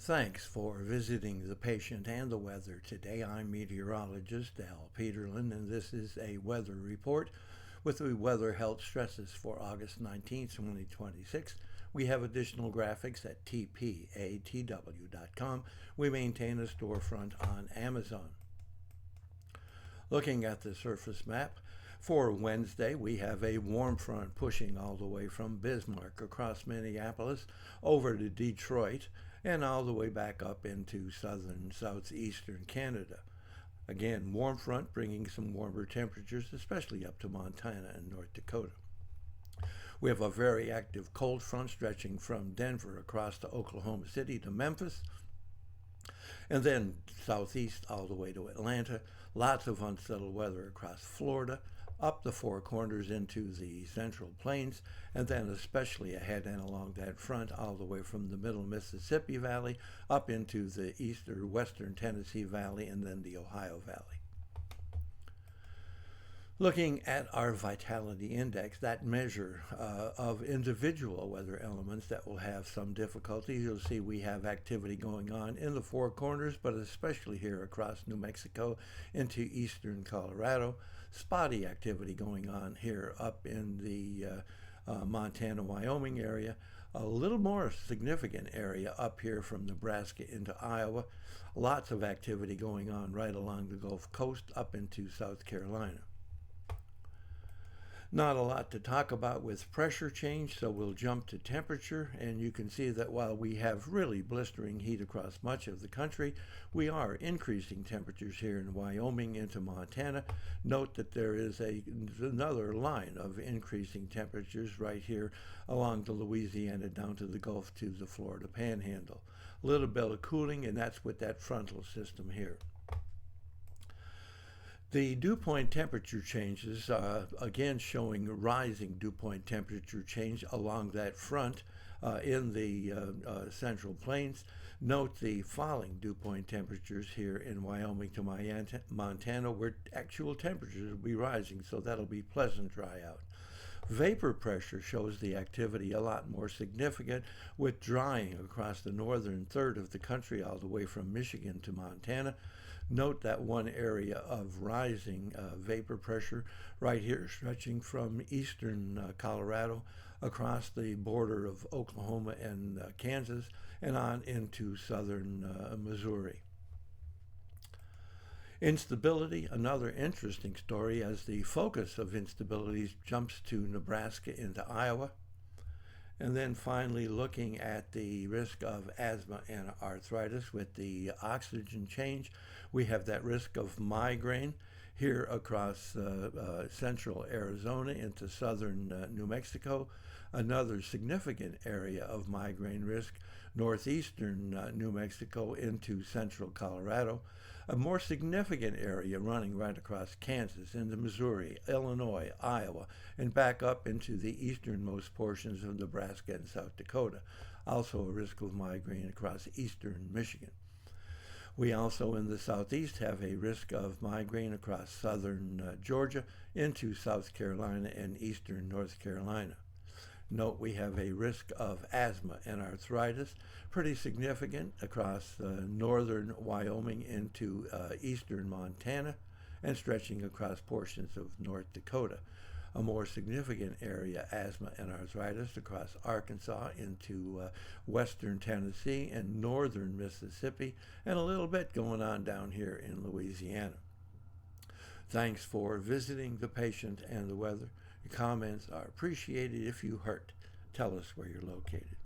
Thanks for visiting the patient and the weather today. I'm meteorologist Al Peterlin, and this is a weather report with the weather health stresses for August 19th, 2026. We have additional graphics at tpatw.com. We maintain a storefront on Amazon. Looking at the surface map, for Wednesday, we have a warm front pushing all the way from Bismarck across Minneapolis over to Detroit and all the way back up into southern southeastern Canada. Again, warm front bringing some warmer temperatures, especially up to Montana and North Dakota. We have a very active cold front stretching from Denver across to Oklahoma City to Memphis, and then southeast all the way to Atlanta. Lots of unsettled weather across Florida, up the Four Corners into the Central Plains, and then especially ahead and along that front all the way from the Middle Mississippi Valley up into the eastern western Tennessee Valley and then the Ohio Valley. Looking at our vitality index, that measure of individual weather elements that will have some difficulty, you'll see we have activity going on in the Four Corners, but especially here across New Mexico into eastern Colorado. Spotty activity going on here up in the Montana, Wyoming area. A little more significant area up here from Nebraska into Iowa. Lots of activity going on right along the Gulf Coast up into South Carolina. Not a lot to talk about with pressure change, so we'll jump to temperature, and you can see that while we have really blistering heat across much of the country, we are increasing temperatures here in Wyoming into Montana. Note that there is another line of increasing temperatures right here along the Louisiana down to the Gulf to the Florida Panhandle. A little bit of cooling, and that's with that frontal system here. The dew point temperature changes, again showing rising dew point temperature change along that front in the Central Plains. Note the falling dew point temperatures here in Wyoming to Montana, where actual temperatures will be rising, so that'll be pleasant dry out. Vapor pressure shows the activity a lot more significant, with drying across the northern third of the country all the way from Michigan to Montana. Note that one area of rising vapor pressure right here, stretching from eastern Colorado across the border of Oklahoma and Kansas and on into southern Missouri. Instability, another interesting story as the focus of instability jumps to Nebraska into Iowa. And then finally looking at the risk of asthma and arthritis with the oxygen change, we have that risk of migraine here across central Arizona into southern New Mexico. Another significant area of migraine risk, northeastern New Mexico into central Colorado. A more significant area running right across Kansas into Missouri, Illinois, Iowa, and back up into the easternmost portions of Nebraska and South Dakota. Also a risk of migraine across eastern Michigan. We also in the southeast have a risk of migraine across southern Georgia into South Carolina and eastern North Carolina. Note we have a risk of asthma and arthritis, pretty significant across northern Wyoming into eastern Montana and stretching across portions of North Dakota. A more significant area, asthma and arthritis, across Arkansas into western Tennessee and northern Mississippi, and a little bit going on down here in Louisiana. Thanks for visiting the patient and the weather. Your comments are appreciated. If you hurt, tell us where you're located.